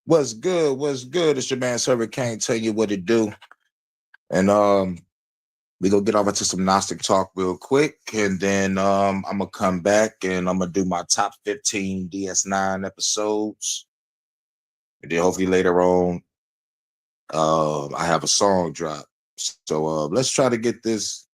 What's good? What's good? It's your man Server Can't tell you what to do. And we gonna get over to some Gnostic Talk real quick, and then I'm gonna come back and I'm gonna do my top 15 DS9 episodes. And then hopefully later on, I have a song drop. So let's try to get this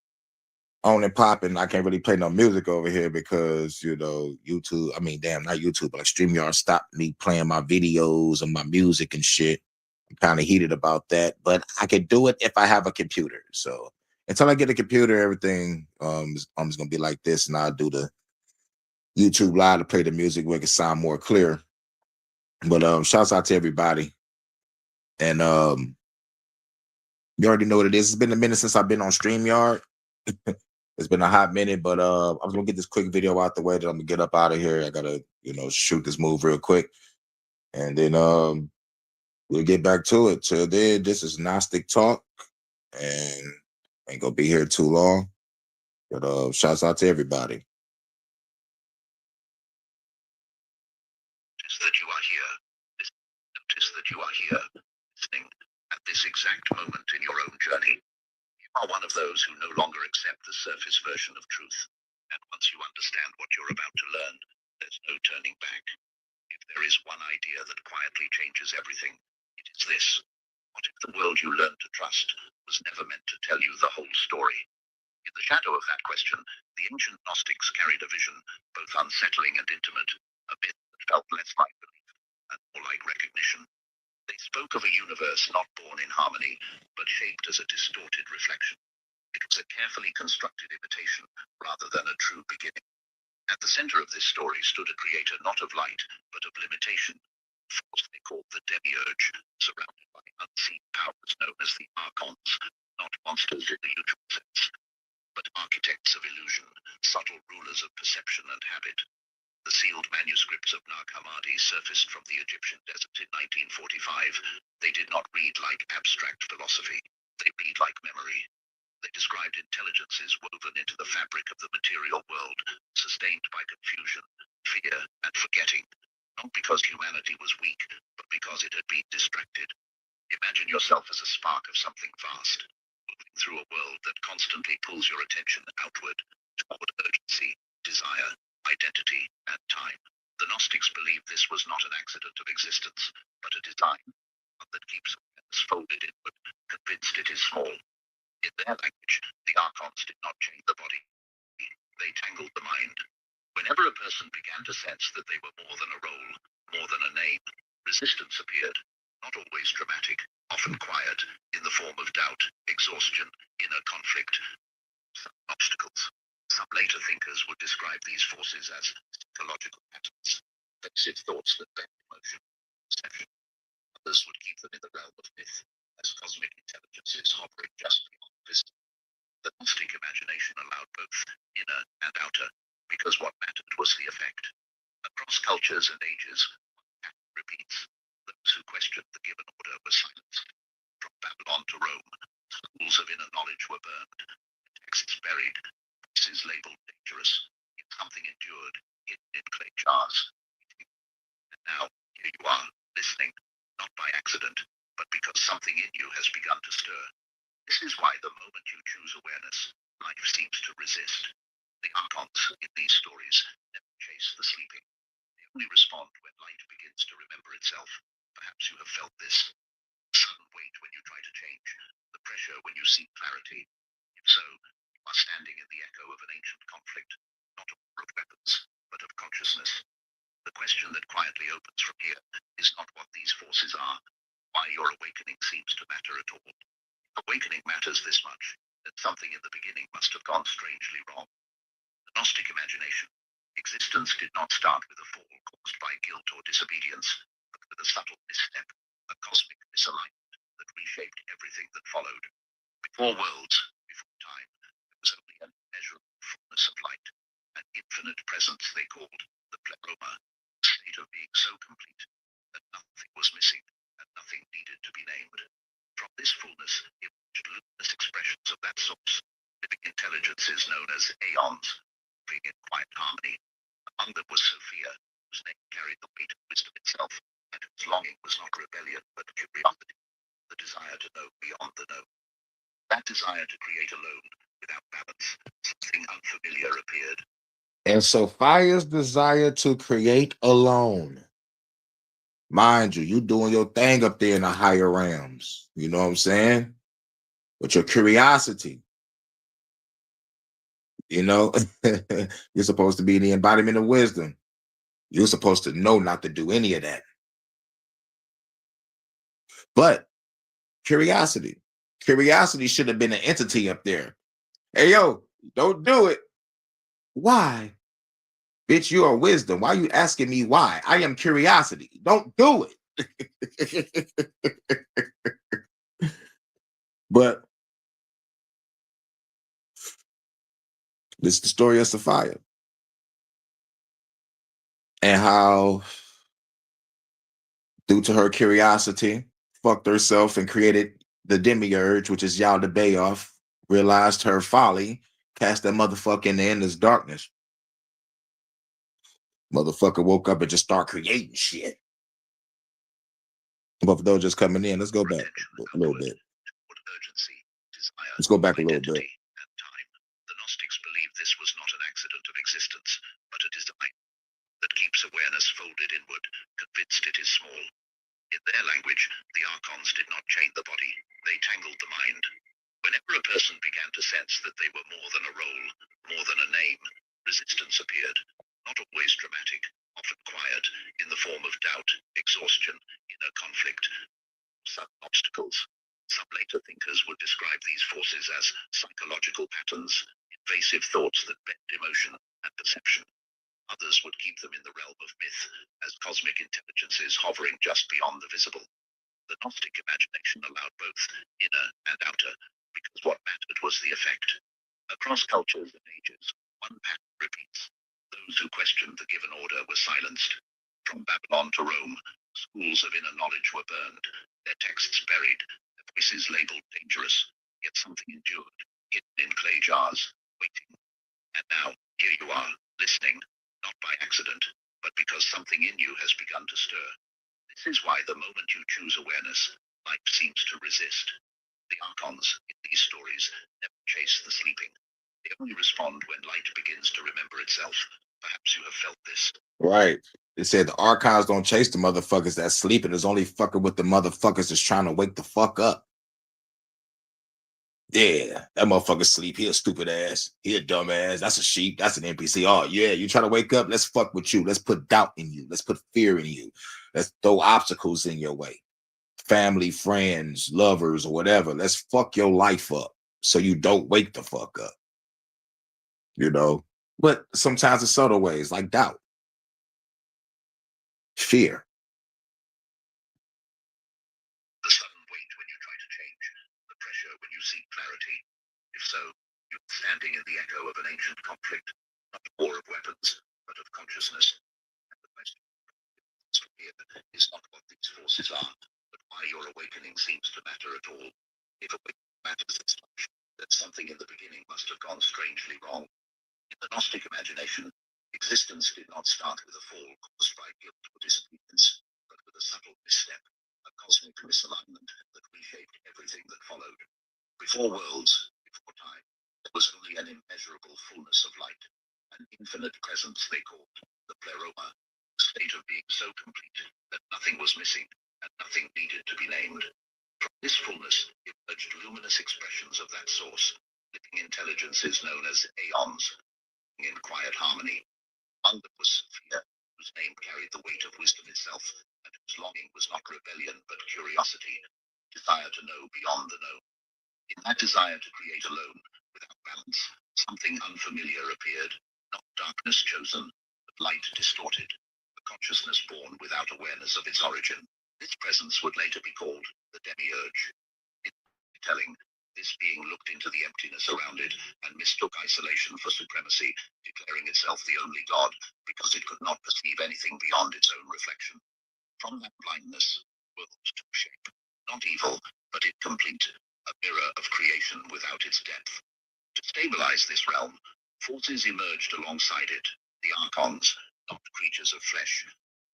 on and popping. I can't really play no music over here because YouTube. I mean, damn, not YouTube, but like StreamYard stopped me playing my videos and my music and shit. I'm kind of heated about that, but I could do it if I have a computer. So until I get a computer, everything I'm just gonna be like this, and I'll do the YouTube live to play the music where it can sound more clear. But shouts out to everybody, and you already know what it is. It's been a minute since I've been on StreamYard. It's been a hot minute, but I'm gonna get this quick video out the way that I'm gonna get up out of here. I gotta, shoot this move real quick, and then we'll get back to it. Till then, this is Gnostic Talk, and ain't gonna be here too long. But shouts out to everybody. Notice that you are here. Notice that you are here, listening at this exact moment in your own journey. You are one of those who no longer accept the surface version of truth. And once you understand what you're about to learn, there's no turning back. If there is one idea that quietly changes everything, it is this. What if the world you learned to trust was never meant to tell you the whole story? In the shadow of that question, the ancient Gnostics carried a vision, both unsettling and intimate, a myth that felt less like belief and more like recognition. They spoke of a universe not born in harmony, but shaped as a distorted reflection. It was a carefully constructed imitation, rather than a true beginning. At the center of this story stood a creator not of light, but of limitation, a force they called the demiurge, surrounded by unseen powers known as the archons, not monsters in the usual sense, but architects of illusion, subtle rulers of perception and habit. The sealed manuscripts of Nag Hammadi surfaced from the Egyptian desert in 1945. They did not read like abstract philosophy. They read like memory. They described intelligences woven into the fabric of the material world, sustained by confusion, fear, and forgetting, not because humanity was weak, but because it had been distracted. Imagine yourself as a spark of something vast, moving through a world that constantly pulls your attention outward, toward urgency, desire, identity, and time. The Gnostics believed this was not an accident of existence, but a design, one that keeps awareness folded inward, convinced it is small. In their language, the archons did not change the body, they tangled the mind. Whenever a person began to sense that they were more than a role, more than a name, resistance appeared, not always dramatic, often quiet, in the form of doubt, exhaustion, inner conflict, some obstacles. Some later thinkers would describe these forces as psychological patterns, pensive thoughts that bend emotion, perception. Others would keep them in the realm of myth, as cosmic intelligences hovering just beyond vista. The Gnostic imagination allowed both inner and outer, because what mattered was the effect. Across cultures and ages, one pattern repeats. Those who questioned the given order were silenced. From Babylon to Rome, schools of inner knowledge were burned, texts buried, voices labeled dangerous, yet something endured, hidden in clay jars. And now, here you are, listening, not by accident, but because something in you has begun to stir. This is why the moment you choose awareness, life seems to resist. The archons in these stories never chase the sleeping. They only respond when light begins to remember itself. Perhaps you have felt this. The sudden weight when you try to change, the pressure when you seek clarity. If so, you are standing in the echo of an ancient conflict, not a war of weapons, but of consciousness. The question that quietly opens from here is not what these forces are, why your awakening seems to matter at all. Awakening matters this much, that something in the beginning must have gone strangely wrong. The Gnostic imagination, existence did not start with a fall caused by guilt or disobedience, but with a subtle misstep, a cosmic misalignment that reshaped everything that followed. Before worlds, before time, there was only an immeasurable fullness of light, an infinite presence they called the pleroma, a state of being so complete that nothing was missing and nothing needed to be named. From this fullness emerged luminous expressions of that source, living intelligences known as aeons, moving in quiet harmony. Among them was Sophia, whose name carried the weight of wisdom itself, and whose longing was not rebellion but curiosity, the desire to know beyond the known. That desire to create alone, without balance, something unfamiliar appeared. And so fire's desire to create alone. Mind you doing your thing up there in the higher realms. You know what I'm saying? With your curiosity. You know, you're supposed to be the embodiment of wisdom. You're supposed to know not to do any of that. But curiosity. Curiosity should have been an entity up there. Hey, yo, don't do it. Why? Bitch, you are wisdom. Why are you asking me why? I am curiosity. Don't do it. But this is the story of Sophia and how, due to her curiosity, fucked herself and created the demiurge, which is Yalda Bayoff, realized her folly, cast that motherfucker in the endless darkness. Motherfucker woke up and just start creating shit. But for those just coming in, let's go back a little bit. Urgency, desire, Let's go back a little bit. and time. The Gnostics believed this was not an accident of existence, but a design that keeps awareness folded inward, convinced it is small. In their language, the archons did not chain the body, they tangled the mind. Whenever a person began to sense that they were more than a role, more than a name, resistance appeared, not always dramatic, often quiet, in the form of doubt, exhaustion, inner conflict, sudden obstacles. Some later thinkers would describe these forces as psychological patterns, invasive thoughts that bend emotion and perception. Others would keep them in the realm of myth, as cosmic intelligences hovering just beyond the visible. The Gnostic imagination allowed both inner and outer, because what mattered was the effect. Across cultures and ages, one pattern repeats. Those who questioned the given order were silenced. From Babylon to Rome, schools of inner knowledge were burned, their texts buried, their voices labeled dangerous, yet something endured, hidden in clay jars, waiting. And now, here you are, listening, not by accident, but because something in you has begun to stir. This is why the moment you choose awareness, life seems to resist. The archons, in these stories, never chase the sleeping. They only respond when light begins to remember itself. Perhaps you have felt this. Right. It said the archons don't chase the motherfuckers that's sleeping. It's only fucking with the motherfuckers that's trying to wake the fuck up. Yeah, that motherfucker sleep. He a stupid ass. He a dumb ass. That's a sheep. That's an NPC. Oh, yeah, you trying to wake up? Let's fuck with you. Let's put doubt in you. Let's put fear in you. Let's throw obstacles in your way. Family, friends, lovers, or whatever. Let's fuck your life up so you don't wake the fuck up. You know? But sometimes it's subtle ways like doubt, fear. The sudden weight when you try to change, the pressure when you seek clarity. If so, you're standing in the echo of an ancient conflict, not a war of weapons, but of consciousness. And the question here is not what these forces are, but why your awakening seems to matter at all. If awakening matters this much, then something in the beginning must have gone strangely wrong. In the Gnostic imagination, existence did not start with a fall caused by guilt or disobedience, but with a subtle misstep, a cosmic misalignment that reshaped everything that followed. Before worlds, before time, there was only an immeasurable fullness of light, an infinite presence they called the pleroma, a state of being so complete that nothing was missing and nothing needed to be named. From this fullness emerged luminous expressions of that source, living intelligences known as aeons, in quiet harmony. Among them was Sophia, whose name carried the weight of wisdom itself, and whose longing was not rebellion but curiosity, desire to know beyond the known. In that desire to create alone, without balance, something unfamiliar appeared, not darkness chosen, but light distorted, a consciousness born without awareness of its origin. This presence would later be called the demiurge. In telling, this being looked into the emptiness around it and mistook isolation for supremacy, declaring itself the only God because it could not perceive anything beyond its own reflection. From that blindness, worlds took shape, not evil, but incomplete, a mirror of creation without its depth. To stabilize this realm, forces emerged alongside it, the archons, not creatures of flesh,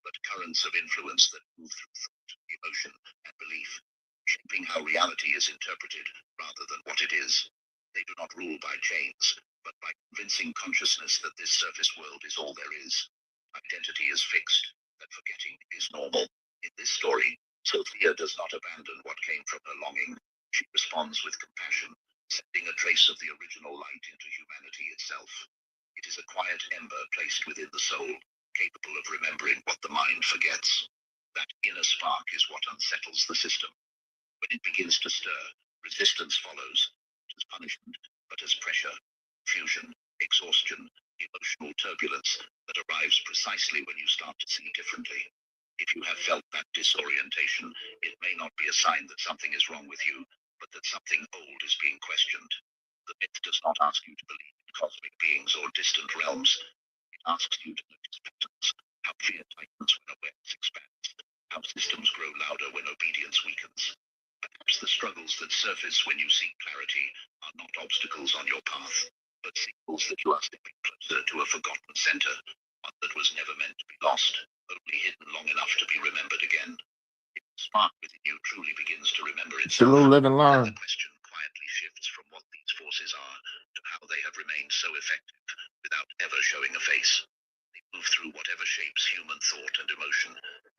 but currents of influence that move through thought, emotion, and belief, shaping how reality is interpreted rather than what it is. They do not rule by chains, but by convincing consciousness that this surface world is all there is. Identity is fixed, that forgetting is normal. In this story, Sophia does not abandon what came from her longing. She responds with compassion, sending a trace of the original light into humanity itself. It is a quiet ember placed within the soul, capable of remembering what the mind forgets. That inner spark is what unsettles the system. When it begins to stir, resistance follows, not as punishment, but as pressure, fusion, exhaustion, emotional turbulence that arrives precisely when you start to see differently. If you have felt that disorientation, it may not be a sign that something is wrong with you, but that something old is being questioned. The myth does not ask you to believe in cosmic beings or distant realms. It asks you to notice patterns, how fear tightens when awareness expands, how systems grow louder when obedience weakens. Perhaps the struggles that surface when you seek clarity are not obstacles on your path, but signals that you are stepping closer to a forgotten center, one that was never meant to be lost, only hidden long enough to be remembered again. If the spark within you truly begins to remember itself, Live and then learn. the question quietly shifts from what these forces are to how they have remained so effective without ever showing a face. They move through whatever shapes human thought and emotion,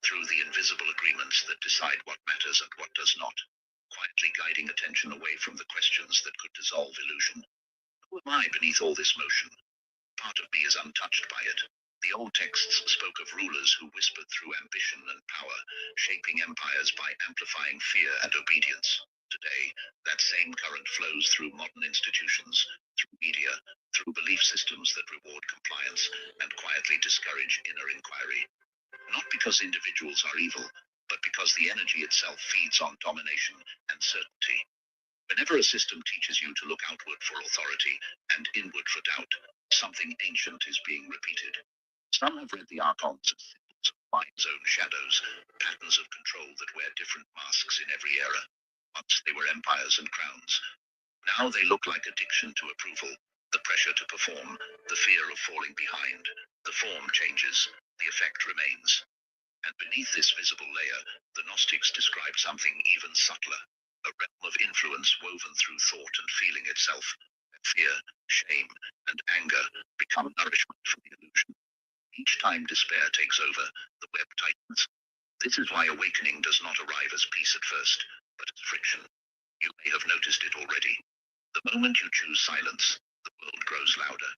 through the invisible agreements that decide what matters and what does not, quietly guiding attention away from the questions that could dissolve illusion. Who am I beneath all this motion? Part of me is untouched by it. The old texts spoke of rulers who whispered through ambition and power, shaping empires by amplifying fear and obedience. Today, that same current flows through modern institutions, through media, through belief systems that reward compliance and quietly discourage inner inquiry. Not because individuals are evil, but because the energy itself feeds on domination and certainty. Whenever a system teaches you to look outward for authority and inward for doubt, something ancient is being repeated. Some have read the archons as symbols of mind's own shadows, patterns of control that wear different masks in every era. Once they were empires and crowns. Now they look like addiction to approval, the pressure to perform, the fear of falling behind. The form changes, the effect remains. And beneath this visible layer, the Gnostics describe something even subtler, a realm of influence woven through thought and feeling itself. Fear, shame, and anger become nourishment for the illusion. Each time despair takes over, the web tightens. This is why awakening does not arrive as peace at first, but as friction. You may have noticed it already. The moment you choose silence, the world grows louder.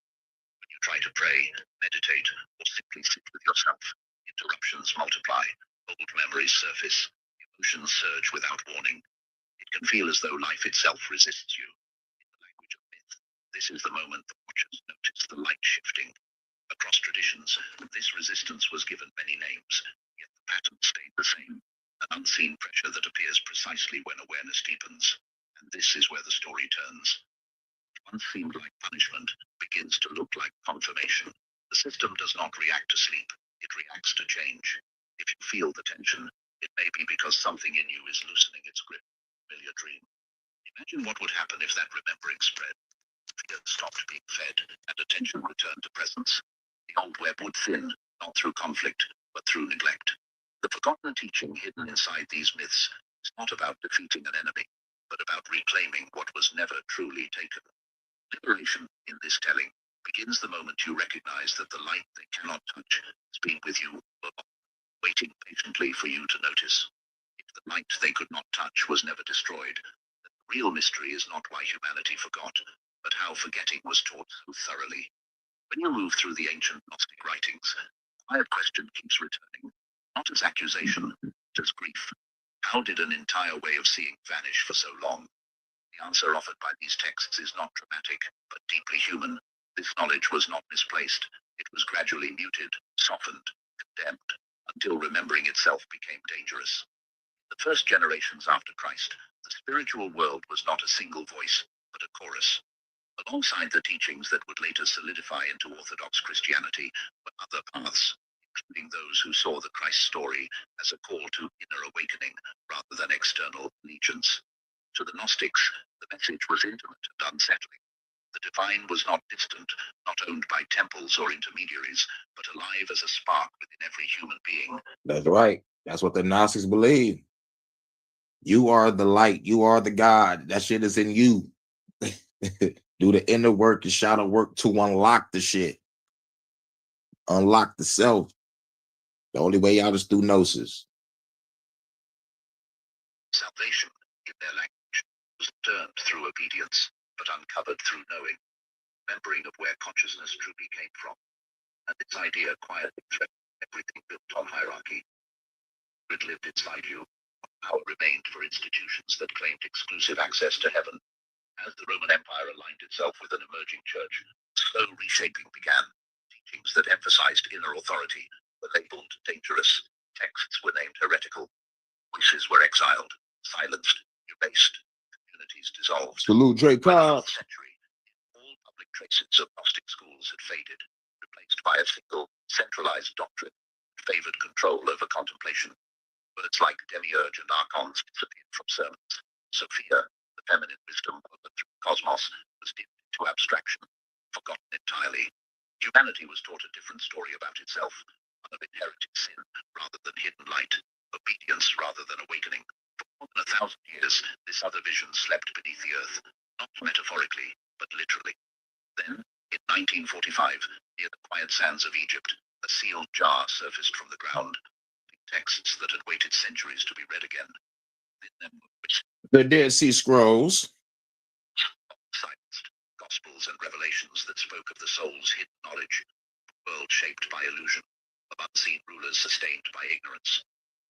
When you try to pray, meditate, or simply sit with yourself, interruptions multiply, old memories surface, emotions surge without warning. It can feel as though life itself resists you. In the language of myth, this is the moment the watchers notice the light shifting. Across traditions, this resistance was given many names, yet the pattern stayed the same. An unseen pressure that appears precisely when awareness deepens. And this is where the story turns. What once seemed like punishment begins to look like confirmation. The system does not react to sleep, it reacts to change. If you feel the tension, it may be because something in you is loosening its grip. Familiar dream. Imagine what would happen if that remembering spread. Fear stopped being fed, and attention returned to presence. The old web would thin, not through conflict, but through neglect. The forgotten teaching hidden inside these myths is not about defeating an enemy, but about reclaiming what was never truly taken. Liberation, in this telling, begins the moment you recognize that the light they cannot touch has been with you, waiting patiently for you to notice. If the light they could not touch was never destroyed, then the real mystery is not why humanity forgot, but how forgetting was taught so thoroughly. When you move through the ancient Gnostic writings, a quiet question keeps returning, not as accusation, but as grief. How did an entire way of seeing vanish for so long? The answer offered by these texts is not dramatic, but deeply human. This knowledge was not misplaced. It was gradually muted, softened, condemned, until remembering itself became dangerous. The first generations after Christ, the spiritual world was not a single voice, but a chorus. Alongside the teachings that would later solidify into Orthodox Christianity were other paths, including those who saw the Christ story as a call to inner awakening rather than external allegiance. To the Gnostics, the message was intimate and unsettling. The divine was not distant, not owned by temples or intermediaries, but alive as a spark within every human being. That's right. That's what the Gnostics believe. You are the light. You are the God. That shit is in you. Do the inner work, the shadow work to unlock the shit. Unlock the self. The only way out is through gnosis. Salvation, in their language, was learned through obedience, but uncovered through knowing, remembering of where consciousness truly came from. And this idea quietly threatened everything built on hierarchy. It lived inside you. Power remained for institutions that claimed exclusive access to heaven. As the Roman Empire aligned itself with an emerging church, slow reshaping began. Teachings that emphasized inner authority were labeled dangerous. Texts were named heretical. Voices were exiled, silenced, erased. Communities dissolved. Salute Drake By the Cobb. 9th century, all public traces of Gnostic schools had faded, replaced by a single, centralized doctrine that favored control over contemplation. Words like demiurge and archons disappeared from sermons. Sophia, the feminine wisdom woven through the cosmos, was dimmed into abstraction, forgotten entirely. Humanity was taught a different story about itself, one of inherited sin rather than hidden light, obedience rather than awakening. For more than 1,000 years, this other vision slept beneath the earth, not metaphorically, but literally. Then, in 1945, near the quiet sands of Egypt, a sealed jar surfaced from the ground. Texts that had waited centuries to be read again. In them The Dead Sea Scrolls. silenced gospels and revelations that spoke of the soul's hidden knowledge, a world shaped by illusion, of unseen rulers sustained by ignorance.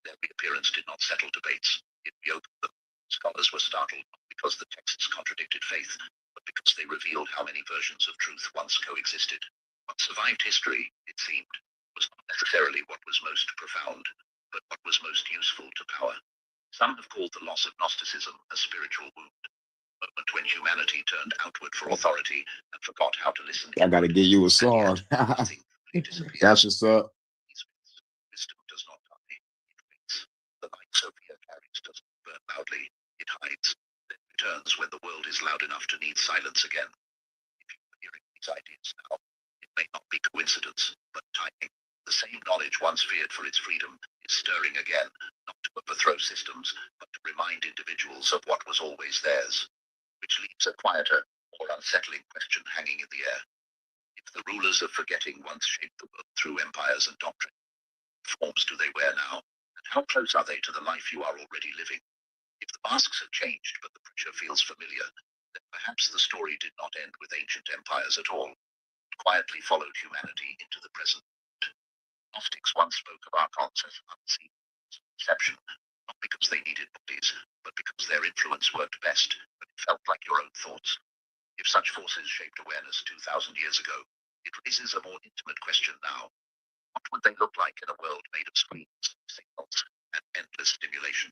Their reappearance did not settle debates, it reopened them. Scholars were startled not because the texts contradicted faith, but because they revealed how many versions of truth once coexisted. What survived history, it seemed, was not necessarily what was most profound, but what was most useful to power. Some have called the loss of Gnosticism a spiritual wound, a moment when humanity turned outward for authority and forgot how to listen. I gotta give you a song. That's what's up. Wisdom does not die, it waits. The light Sophia carries doesn't burn loudly, it hides, then returns when the world is loud enough to need silence again. If you are hearing these ideas now, it may not be coincidence, but timing. The same knowledge once feared for its freedom is stirring again, not to overthrow systems, but to remind individuals of what was always theirs, which leaves a quieter, more unsettling question hanging in the air. If the rulers of forgetting once shaped the world through empires and doctrine, what forms do they wear now, and how close are they to the life you are already living? If the masks have changed, but the pressure feels familiar, then perhaps the story did not end with ancient empires at all. It quietly followed humanity into the present. Gnostics once spoke of archons as unseen perception, not because they needed bodies, but because their influence worked best when it felt like your own thoughts. If such forces shaped awareness 2,000 years ago, it raises a more intimate question now. What would they look like in a world made of screens, signals, and endless stimulation?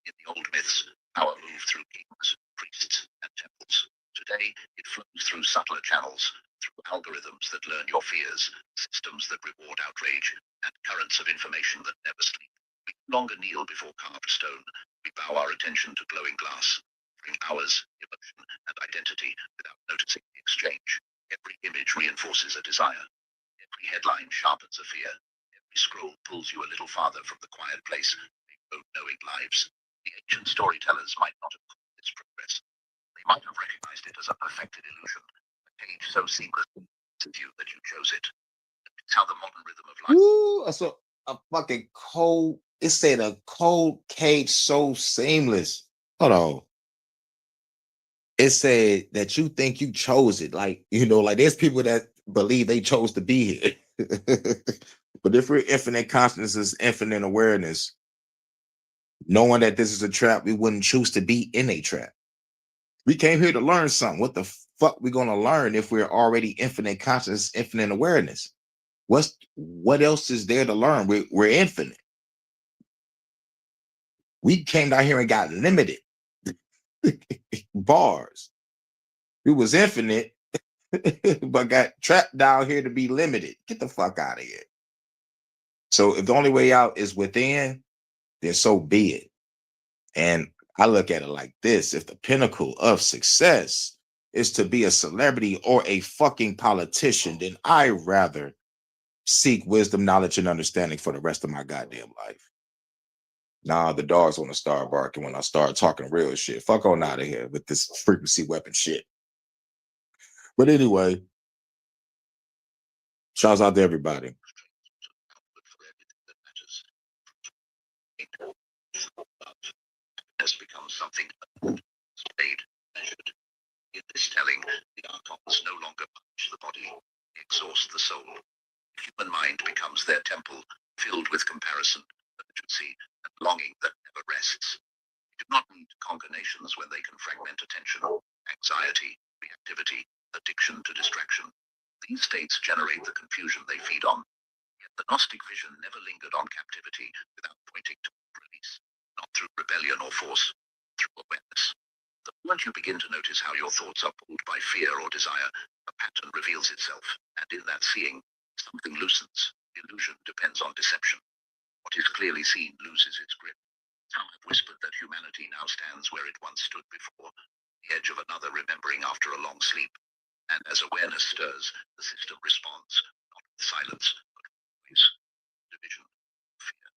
In the old myths, power moved through kings, priests, and temples. Today, it flows through subtler channels, through algorithms that learn your fears, systems that reward outrage, and currents of information that never sleep. We no longer kneel before carved stone. We bow our attention to glowing glass, offering hours, emotion, and identity without noticing the exchange. Every image reinforces a desire. Every headline sharpens a fear. Every scroll pulls you a little farther from the quiet place they wrote knowing lives. The ancient storytellers might not have called this progress. They might have recognized it as a perfected illusion, a cage so seamless to you that you chose it. It's how the modern rhythm of life. Woo! That's a fucking cold. It said a cold cage so seamless. Hold on. It said that you think you chose it. Like, like there's people that believe they chose to be here. But if we're infinite consciousness, infinite awareness, knowing that this is a trap, we wouldn't choose to be in a trap. We came here to learn something. What the fuck we gonna learn if we're already infinite consciousness, infinite awareness? What else is there to learn? We're infinite. We came down here and got limited bars. We was infinite, but got trapped down here to be limited. Get the fuck out of here. So if the only way out is within, then so be it. And I look at it like this: if the pinnacle of success is to be a celebrity or a fucking politician, then I rather seek wisdom, knowledge, and understanding for the rest of my goddamn life. Nah, the dogs want to start barking when I start talking real shit. Fuck on out of here with this frequency weapon shit. But anyway, shouts out to everybody. Has become something made, measured. In this telling, the archons no longer punish the body, they exhaust the soul. The human mind becomes their temple, filled with comparison, urgency, and longing that never rests. They do not need to conquer nations when they can fragment attention, anxiety, reactivity, addiction to distraction. These states generate the confusion they feed on. Yet the Gnostic vision never lingered on captivity without pointing to release, not through rebellion or force, through awareness. The moment you begin to notice how your thoughts are pulled by fear or desire, a pattern reveals itself, and in that seeing, something loosens. Illusion depends on deception. What is clearly seen loses its grip. Some have whispered that humanity now stands where it once stood before, the edge of another remembering after a long sleep. And as awareness stirs, the system responds, not with silence, but with noise, division, fear,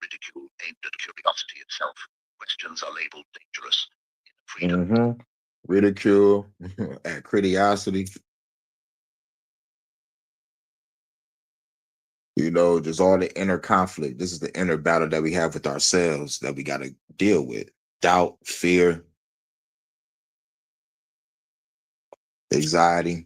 ridicule aimed at curiosity itself. Questions are labeled dangerous. Freedom. Ridicule, at curiosity. You know, just all the inner conflict. This is the inner battle that we have with ourselves that we got to deal with. Doubt, fear, anxiety.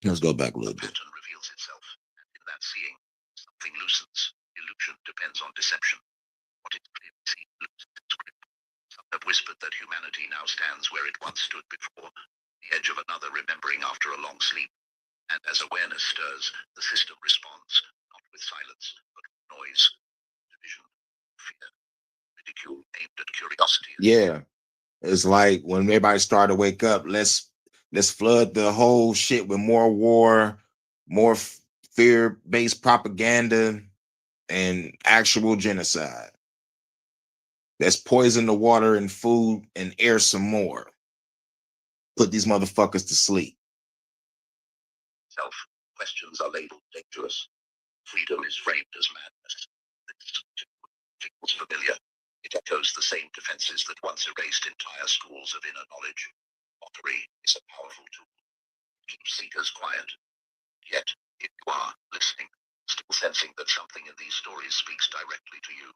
Let's go back a little bit. Pattern reveals itself, and in that seeing, something loosens. Illusion depends on deception. What is clearly seen loses its grip. Some have whispered that humanity now stands where it once stood before, the edge of another remembering after a long sleep. And as awareness stirs, the system responds, not with silence, but with noise, division, fear, ridicule aimed at curiosity. Yeah. It's like when everybody started to wake up, let's flood the whole shit with more war, more fear-based propaganda, and actual genocide. Let's poison the water and food and air some more. Put these motherfuckers to sleep. Self questions are labeled dangerous. Freedom is framed as madness. This feels familiar. It echoes the same defenses that once erased entire schools of inner knowledge. Mockery is a powerful tool. It keeps seekers quiet. Yet, if you are listening, still sensing that something in these stories speaks directly to you,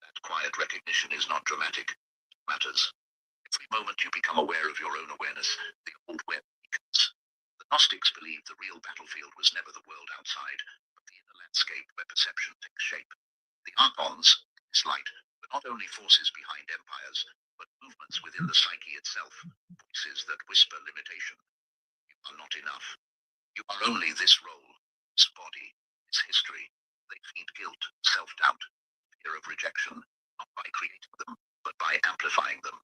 that quiet recognition is not dramatic. It matters. Every moment you become aware of your own awareness, the old web weakens. The Gnostics believed the real battlefield was never the world outside, but the inner landscape where perception takes shape. The Archons, in this light, were not only forces behind empires, but movements within the psyche itself, voices that whisper limitation. You are not enough. You are only this role, this body, this history. They feed guilt, self-doubt, fear of rejection, not by creating them, but by amplifying them.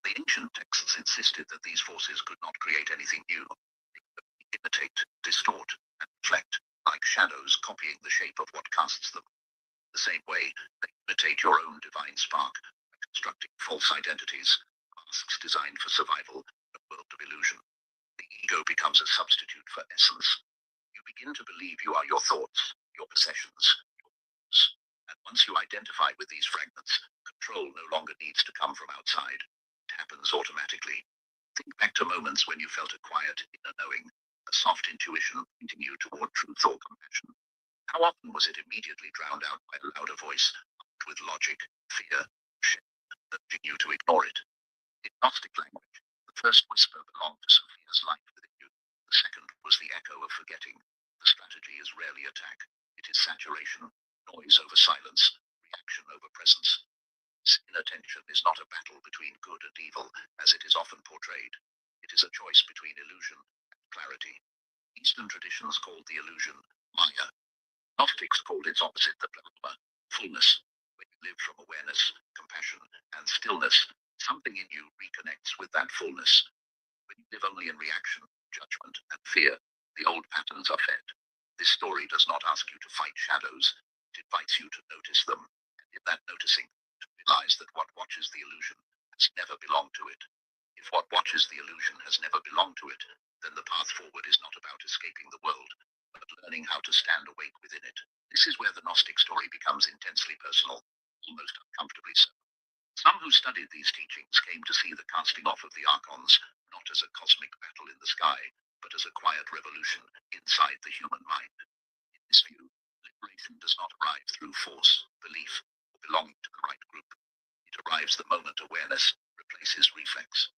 The ancient texts insisted that these forces could not create anything new. They could imitate, distort, and reflect, like shadows copying the shape of what casts them. The same way, they imitate your own divine spark by constructing false identities, masks designed for survival, a world of illusion. The ego becomes a substitute for essence. You begin to believe you are your thoughts, your possessions, your thoughts. And once you identify with these fragments, control no longer needs to come from outside. It happens automatically. Think back to moments when you felt a quiet inner knowing, a soft intuition pointing you toward truth or compassion. How often was it immediately drowned out by a louder voice, armed with logic, fear, shame, urging you to ignore it? In Gnostic language, the first whisper belonged to Sophia's light within you. The second was the echo of forgetting. The strategy is rarely attack. It is saturation, noise over silence, reaction over presence. This inattention is not a battle between good and evil, as it is often portrayed. It is a choice between illusion and clarity. Eastern traditions called the illusion Maya. Gnostics called its opposite the plasma, fullness. When you live from awareness, compassion, and stillness, something in you reconnects with that fullness. When you live only in reaction, judgment, and fear, the old patterns are fed. This story does not ask you to fight shadows, it invites you to notice them, and in that noticing, to realize that what watches the illusion has never belonged to it. If If what watches the illusion has never belonged to it, then the path forward is not about escaping the world, but learning how to stand awake within it. This is where the Gnostic story becomes intensely personal, almost uncomfortably so. Some who studied these teachings came to see the casting off of the archons not as a cosmic battle in the sky, but as a quiet revolution inside the human mind. In this view, liberation does not arrive through force, belief, or belonging to the right group. It arrives the moment awareness replaces reflex.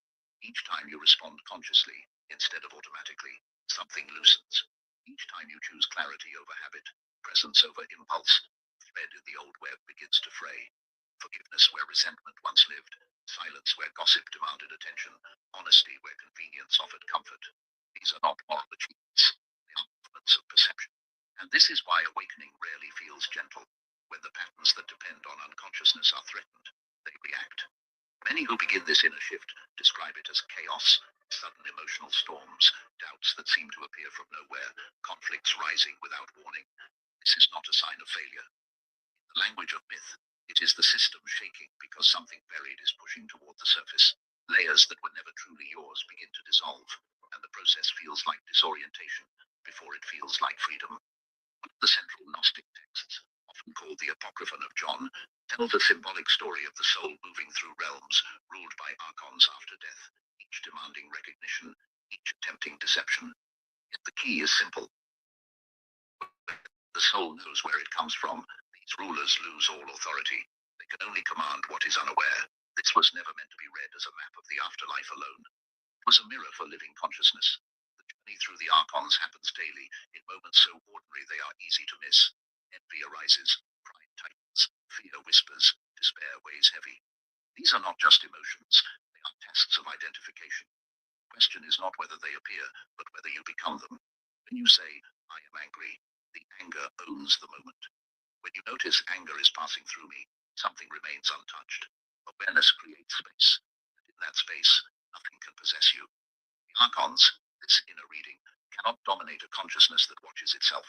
Each time you respond consciously, instead of automatically, something loosens. Each time you choose clarity over habit, presence over impulse, the thread in the old web begins to fray. Forgiveness where resentment once lived, silence where gossip demanded attention, honesty where convenience offered comfort. These are not moral achievements, they are movements of perception. And this is why awakening rarely feels gentle. When the patterns that depend on unconsciousness are threatened, they react. Many who begin this inner shift describe it as chaos, sudden emotional storms, doubts that seem to appear from nowhere, conflicts rising without warning. This is not a sign of failure. In the language of myth, it is the system shaking because something buried is pushing toward the surface. Layers that were never truly yours begin to dissolve, and the process feels like disorientation before it feels like freedom. The central Gnostic texts, often called the Apocryphon of John, tells a symbolic story of the soul moving through realms ruled by archons after death, each demanding recognition, each attempting deception. Yet the key is simple. The soul knows where it comes from. These rulers lose all authority. They can only command what is unaware. This was never meant to be read as a map of the afterlife alone. It was a mirror for living consciousness. The journey through the archons happens daily, in moments so ordinary they are easy to miss. Envy arises, pride tightens, fear whispers, despair weighs heavy. These are not just emotions, they are tests of identification. The question is not whether they appear, but whether you become them. When you say, I am angry, the anger owns the moment. When you notice anger is passing through me, something remains untouched. Awareness creates space, and in that space, nothing can possess you. The archons, this inner reading, cannot dominate a consciousness that watches itself.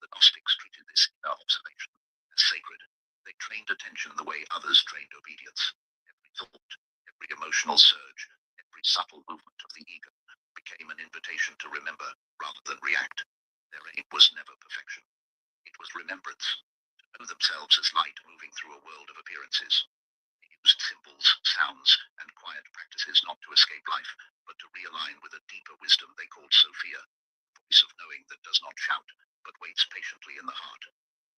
The Gnostics treated this inner observation as sacred. They trained attention the way others trained obedience. Every thought, every emotional surge, every subtle movement of the ego became an invitation to remember rather than react. Their aim was never perfection. It was remembrance, to know themselves as light moving through a world of appearances. They used symbols, sounds, and quiet practices not to escape life, but to realign with a deeper wisdom they called Sophia, the voice of knowing that does not shout, but waits patiently in the heart.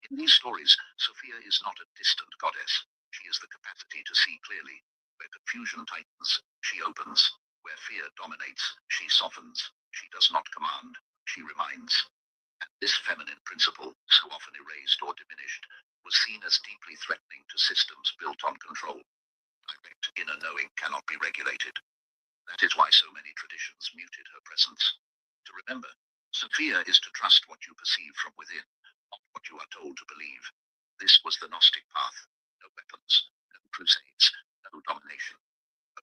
In these stories, Sophia is not a distant goddess. She is the capacity to see clearly. Where confusion tightens, she opens. Where fear dominates, she softens. She does not command, she reminds. And this feminine principle, so often erased or diminished, was seen as deeply threatening to systems built on control. Direct inner knowing cannot be regulated. That is why so many traditions muted her presence. To remember, Sophia is to trust what you perceive from within, not what you are told to believe. This was the Gnostic path. No weapons, no crusades, no domination.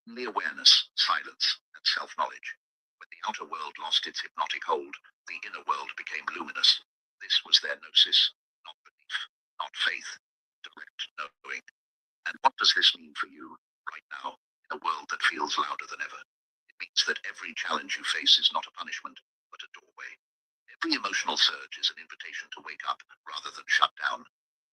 Only awareness, silence, and self-knowledge. When the outer world lost its hypnotic hold, the inner world became luminous. This was their gnosis, not belief, not faith, direct knowing. And what does this mean for you, right now, in a world that feels louder than ever? It means that every challenge you face is not a punishment, but a doorway. Every emotional surge is an invitation to wake up rather than shut down.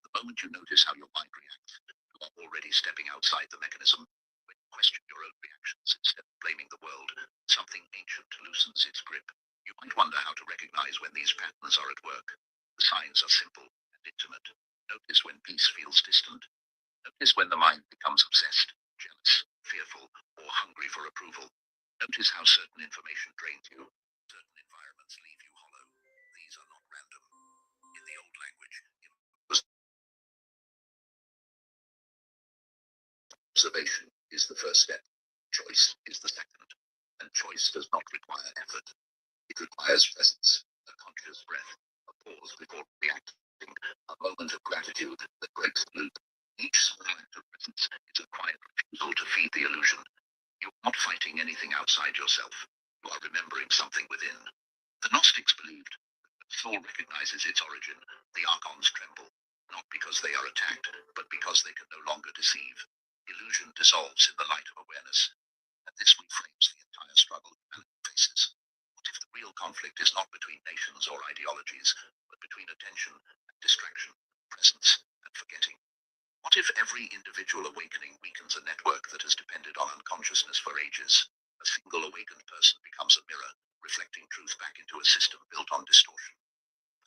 The moment you notice how your mind reacts, you are already stepping outside the mechanism. When you question your own reactions instead of blaming the world, something ancient loosens its grip. You might wonder how to recognize when these patterns are at work. The signs are simple and intimate. Notice when peace feels distant. Notice when the mind becomes obsessed, jealous, fearful, or hungry for approval. Notice how certain information drains you. Certain environments leave you hollow. These are not random. In the old language, observation is the first step. Choice is the second. And choice does not require effort. It requires presence, a conscious breath, a pause before reacting, a moment of gratitude that breaks the loop. Each small act of presence is a quiet refusal to feed the illusion. You are not fighting anything outside yourself. You are remembering something within. The Gnostics believed that when the soul recognizes its origin, the archons tremble, not because they are attacked, but because they can no longer deceive. Illusion dissolves in the light of awareness. and this reframes the entire struggle humanity faces. What if the real conflict is not between nations or ideologies, but between attention and distraction, presence and forgetting? What if every individual awakening weakens a network that has depended on unconsciousness for ages? A single awakened person becomes a mirror, reflecting truth back into a system built on distortion.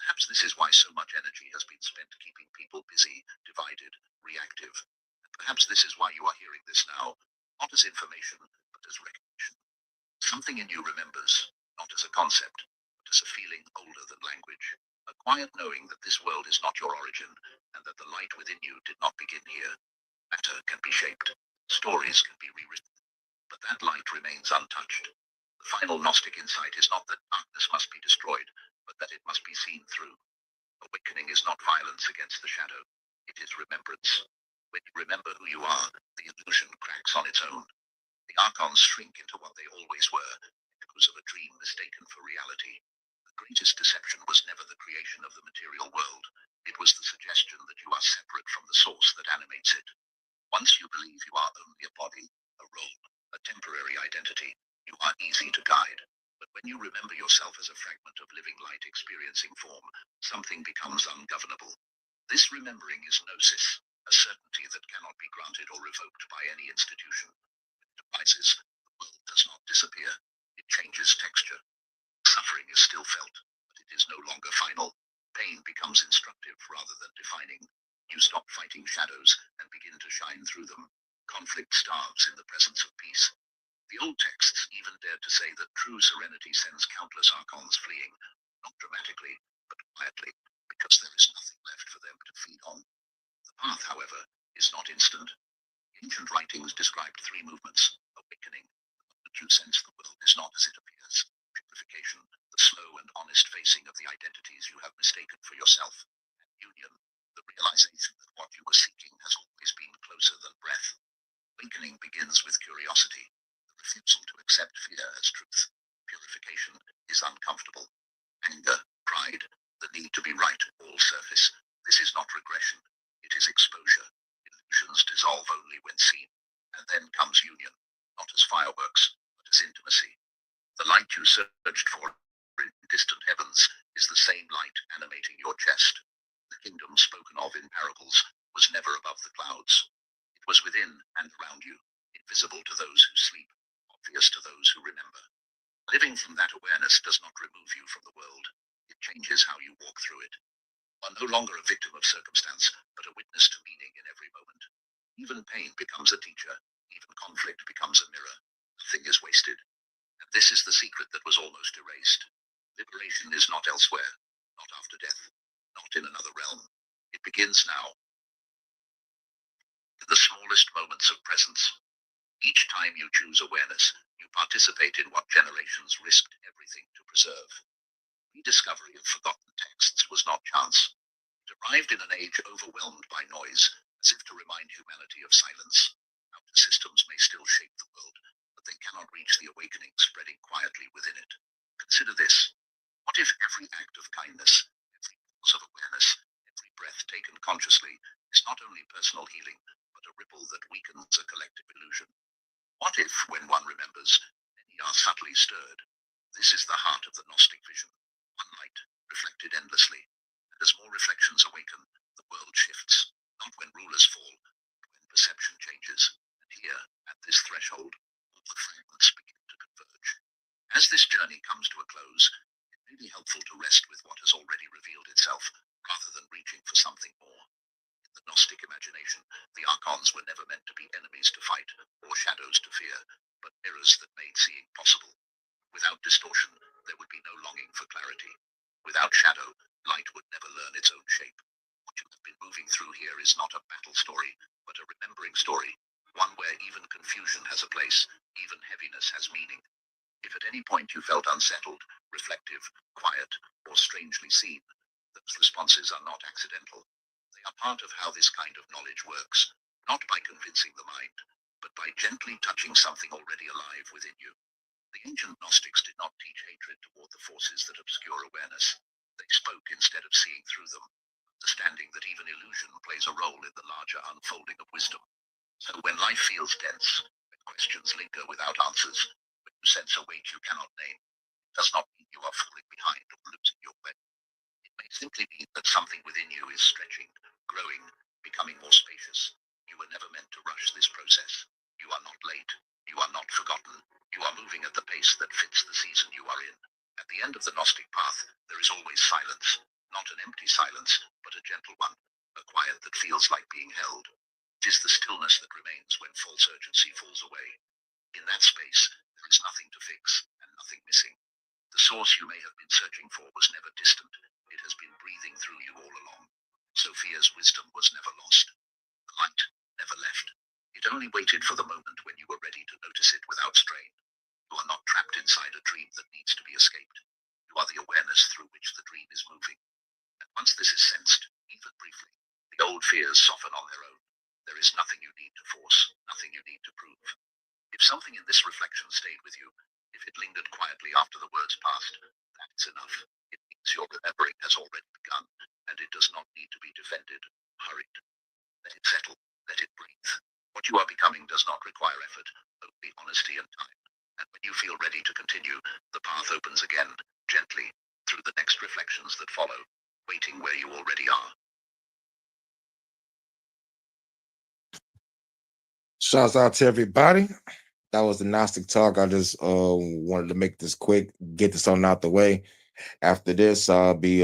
Perhaps this is why so much energy has been spent keeping people busy, divided, reactive. And perhaps this is why you are hearing this now, not as information, but as recognition. Something in you remembers, not as a concept, but as a feeling older than language. A quiet knowing that this world is not your origin, and that the light within you did not begin here. Matter can be shaped, stories can be rewritten, but that light remains untouched. The final Gnostic insight is not that darkness must be destroyed, but that it must be seen through. Awakening is not violence against the shadow, it is remembrance. When you remember who you are, the illusion cracks on its own. The archons shrink into what they always were, echoes of a dream mistaken for reality. The greatest deception was never the creation of the material world, it was the suggestion that you are separate from the source that animates it. Once you believe you are only a body, a role, a temporary identity, you are easy to guide. But when you remember yourself as a fragment of living light experiencing form, something becomes ungovernable. This remembering is gnosis, a certainty that cannot be granted or revoked by any institution. It arises, the world does not disappear, it changes texture. Suffering is still felt, but it is no longer final. Pain becomes instructive rather than defining. You stop fighting shadows and begin to shine through them. Conflict starves in the presence of peace. The old texts even dared to say that true serenity sends countless archons fleeing, not dramatically, but quietly, because there is nothing left for them to feed on. The path, however, is not instant. Ancient writings described three movements: awakening, the true sense the world is not as it appears; purification, the slow and honest facing of the identities you have mistaken for yourself; and union, the realization that what you were seeking has always been closer than breath. Awakening begins with curiosity, the refusal to accept fear as truth. Purification is uncomfortable. Anger, pride, the need to be right all surface. This is not regression, it is exposure. Illusions dissolve only when seen. And then comes union, not as fireworks, but as intimacy. The light you searched for in distant heavens is the same light animating your chest. The kingdom spoken of in parables was never above the clouds. It was within and around you, invisible to those who sleep, obvious to those who remember. Living from that awareness does not remove you from the world. It changes how you walk through it. You are no longer a victim of circumstance, but a witness to meaning in every moment. Even pain becomes a teacher. Even conflict becomes a mirror. Nothing is wasted. And this is the secret that was almost erased. Liberation is not elsewhere, not after death, not in another realm. It begins now, in the smallest moments of presence. Each time you choose awareness, you participate in what generations risked everything to preserve. Rediscovery of forgotten texts was not chance. It arrived in an age overwhelmed by noise, as if to remind humanity of silence. Outer systems may still shape the world, but they cannot reach the awakening spreading quietly within it. Consider this. What if every act of kindness, every pause of awareness, every breath taken consciously is not only personal healing, but a ripple that weakens a collective illusion? What if, when one remembers, many are subtly stirred? This is the heart of the Gnostic vision. One light, reflected endlessly. And as more reflections awaken, the world shifts. Not when rulers fall, but when perception changes. And here, at this threshold, all the fragments begin to converge. As this journey comes to a close, it may be helpful to rest with what has already revealed itself, rather than reaching for something more. In the Gnostic imagination, the archons were never meant to be enemies to fight, or shadows to fear, but mirrors that made seeing possible. Without distortion, there would be no longing for clarity. Without shadow, light would never learn its own shape. What you have been moving through here is not a battle story, but a remembering story, one where even confusion has a place, even heaviness has meaning. If at any point you felt unsettled, reflective, quiet, or strangely seen, those responses are not accidental. They are part of how this kind of knowledge works, not by convincing the mind, but by gently touching something already alive within you. The ancient Gnostics did not teach hatred toward the forces that obscure awareness. They spoke instead of seeing through them, understanding that even illusion plays a role in the larger unfolding of wisdom. So when life feels dense, when Questions linger without answers. When you sense a weight you cannot name, it does not mean you are falling behind or losing your way. It may simply mean that something within you is stretching, growing, becoming more spacious. You were never meant to rush this process. You are not late. You are not forgotten. You are moving at the pace that fits the season you are in. At the end of the Gnostic path, there is always silence. Not an empty silence, but a gentle one. A quiet that feels like being held. It is the stillness that remains when false urgency falls away. In that space, there is nothing to fix and nothing missing. The source you may have been searching for was never distant. It has been breathing through you all along. Sophia's wisdom was never lost. The light never left. It only waited for the moment when you were ready to notice it without strain. You are not trapped inside a dream that needs to be escaped. You are the awareness through which the dream is moving. And once this is sensed, even briefly, the old fears soften on their own. There is nothing you need to force, nothing you need to prove. If something in this reflection stayed with you, if it lingered quietly after the words passed, that's enough. It means your remembering has already begun, and it does not need to be defended, hurried. Let it settle, let it breathe. What you are becoming does not require effort, only honesty and time. And when you feel ready to continue, the path opens again, gently, through the next reflections that follow, waiting where you already are. Shouts out to everybody. That was the Gnostic Talk. I just wanted to make this quick, get this on out the way. After this, I'll be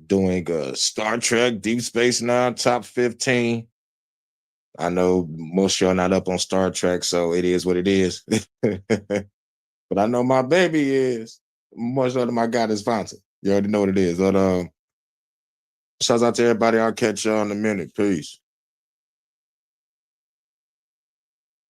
doing Star Trek Deep Space Nine top 15. I know most of y'all not up on Star Trek, so it is what it is. But I know my baby is. Much of my God is Fonta. You already know what it is. But shouts out to everybody. I'll catch y'all in a minute. Peace.